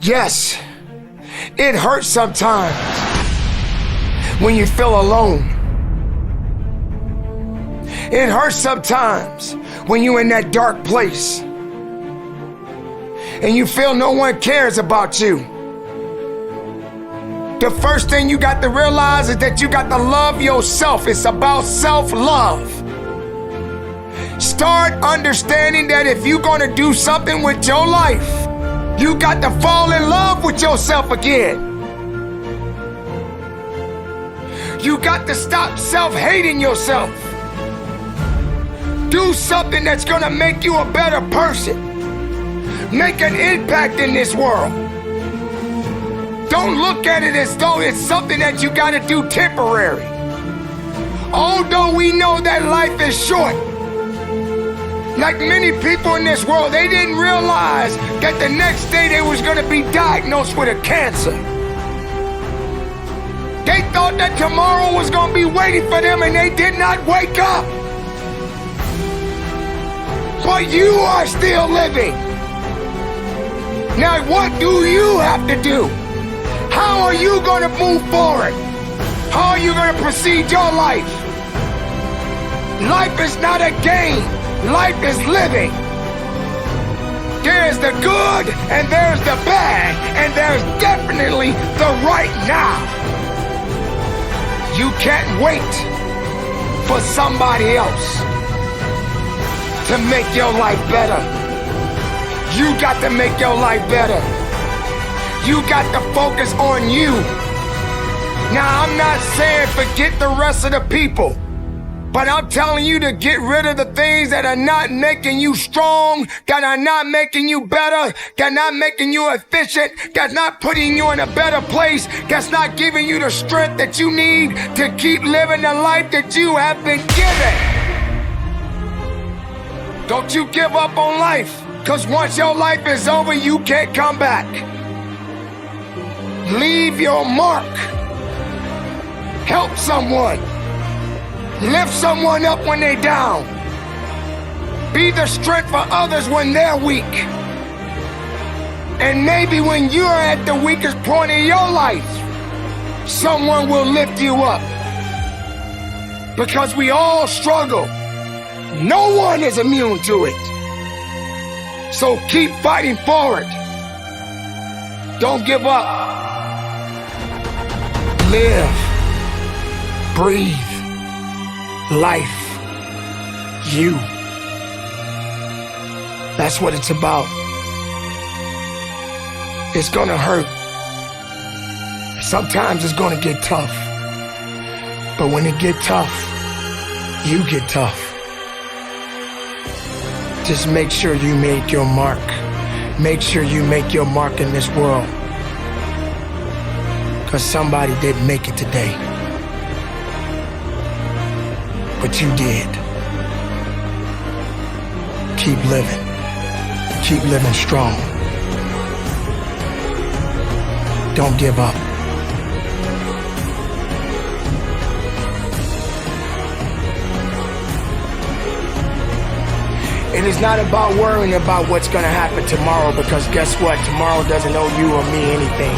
Yes, it hurts sometimes when you feel alone. It hurts sometimes when you're in that dark place and you feel no one cares about you. The first thing you got to realize is that you got to love yourself. It's about self-love. Start understanding that if you're going to do something with your life, you got to fall in love with yourself again. You got to stop self-hating yourself. Do something that's going to make you a better person. Make an impact in this world. Don't look at it as though it's something that you got to do temporary. Although we know that life is short, like many people in this world, they didn't realize that the next day they was going to be diagnosed with a cancer. They thought that tomorrow was going to be waiting for them, and they did not wake up. But you are still living. Now, what do you have to do? How are you going to move forward? How are you going to proceed your life? Life is not a game. Life is living. There's the good and there's the bad, and there's definitely the right now. You can't wait for somebody else to make your life better. You got to make your life better. You got to focus on you. Now, I'm not saying forget the rest of the people, but I'm telling you to get rid of the things that are not making you strong, that are not making you better, that are not making you efficient, that's not putting you in a better place, that's not giving you the strength that you need to keep living the life that you have been given. Don't you give up on life, because once your life is over, you can't come back. Leave your mark. Help someone. Lift someone up when they're down. Be the strength for others when they're weak. And maybe when you're at the weakest point in your life, someone will lift you up. Because we all struggle. No one is immune to it. So keep fighting forward. Don't give up. Live. Breathe. Life. You. That's what it's about. It's gonna hurt. Sometimes it's gonna get tough. But when it get tough, you get tough. Just make sure you make your mark. Make sure you make your mark in this world. Because somebody didn't make it today. But you did. Keep living. Keep living strong. Don't give up. It is not about worrying about what's going to happen tomorrow, because guess what? Tomorrow doesn't owe you or me anything.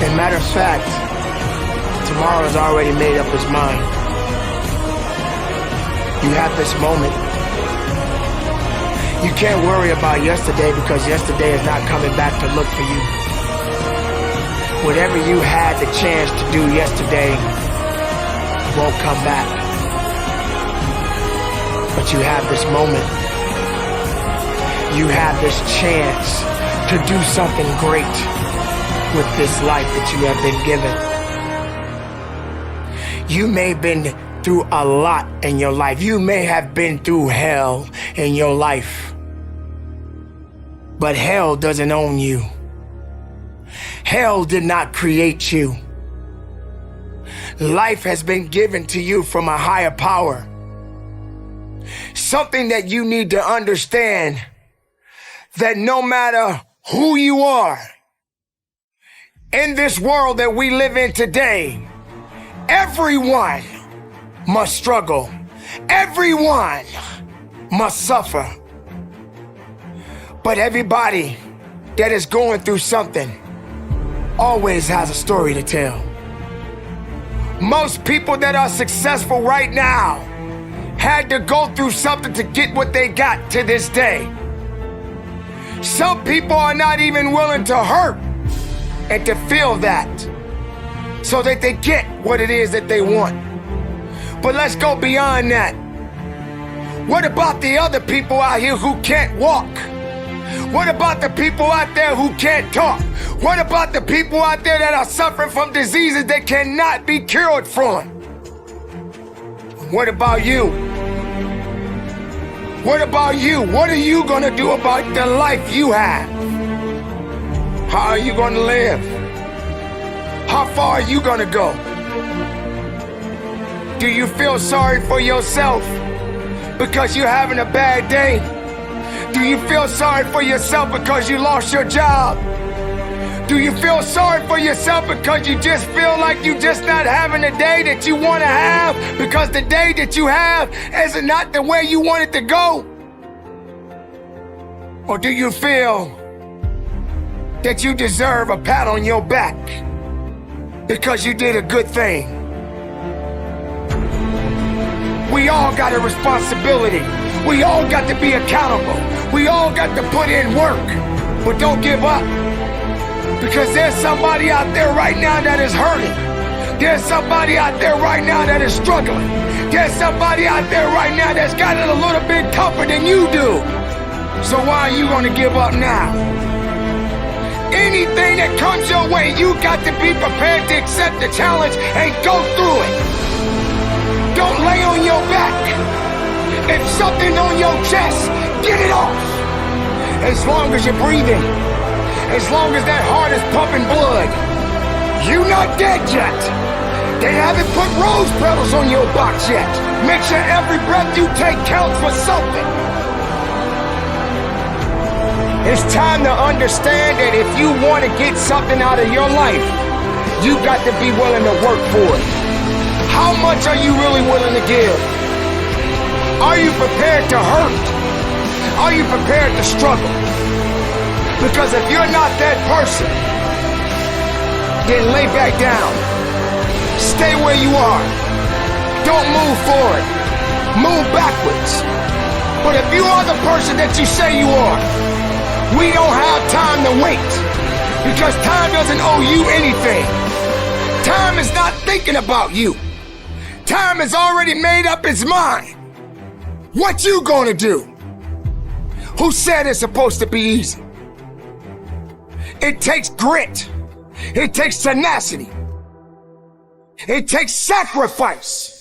As a matter of fact, tomorrow has already made up its mind. You have this moment. You can't worry about yesterday, because yesterday is not coming back to look for you. Whatever you had the chance to do yesterday won't come back. But you have this moment. You have this chance to do something great with this life that you have been given. You may have been through a lot in your life. You may have been through hell in your life. But hell doesn't own you. Hell did not create you. Life has been given to you from a higher power. Something that you need to understand, that no matter who you are, in this world that we live in today, everyone must struggle. Everyone must suffer. But everybody that is going through something always has a story to tell. Most people that are successful right now had to go through something to get what they got to this day. Some people are not even willing to hurt and to feel that so that they get what it is that they want. But let's go beyond that. What about the other people out here who can't walk? What about the people out there who can't talk? What about the people out there that are suffering from diseases that cannot be cured from? What about you? What about you? What are you gonna do about the life you have? How are you gonna live? How far are you gonna go? Do you feel sorry for yourself because you're having a bad day? Do you feel sorry for yourself because you lost your job? Do you feel sorry for yourself because you just feel like you're just not having the day that you want to have because the day that you have is not the way you want it to go? Or do you feel that you deserve a pat on your back because you did a good thing? We all got a responsibility. We all got to be accountable. We all got to put in work. But don't give up. Because there's somebody out there right now that is hurting. There's somebody out there right now that is struggling. There's somebody out there right now that's got it a little bit tougher than you do. So why are you going to give up now? Anything that comes your way, you got to be prepared to accept the challenge and go through it. Don't lay on your back. If something's on your chest, get it off. As long as you're breathing, as long as that heart is pumping blood, you're not dead yet. They haven't put rose petals on your box yet. Make sure every breath you take counts for something. It's time to understand that if you want to get something out of your life, you got to be willing to work for it. How much are you really willing to give? Are you prepared to hurt? Are you prepared to struggle? Because if you're not that person, then lay back down. Stay where you are. Don't move forward. Move backwards. But if you are the person that you say you are, we don't have time to wait. Because time doesn't owe you anything. Time is not thinking about you. Time has already made up its mind. What you gonna do? Who said it's supposed to be easy? It takes grit. It takes tenacity. It takes sacrifice.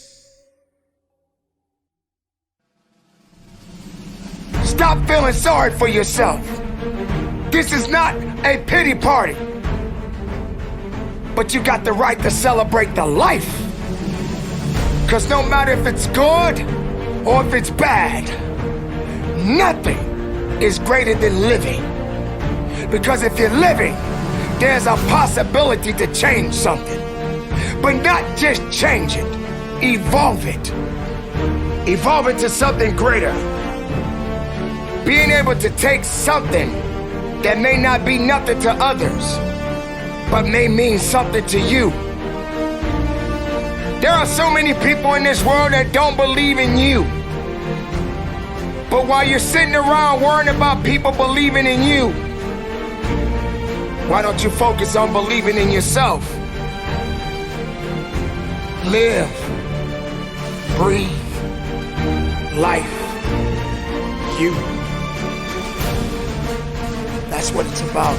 Stop feeling sorry for yourself. This is not a pity party. But you got the right to celebrate the life. Because no matter if it's good or if it's bad, nothing is greater than living. Because if you're living, there's a possibility to change something. But not just change it, evolve it. Evolve it to something greater. Being able to take something that may not be nothing to others, but may mean something to you. There are so many people in this world that don't believe in you. But while you're sitting around worrying about people believing in you, why don't you focus on believing in yourself? Live, breathe, life, you. That's what it's about.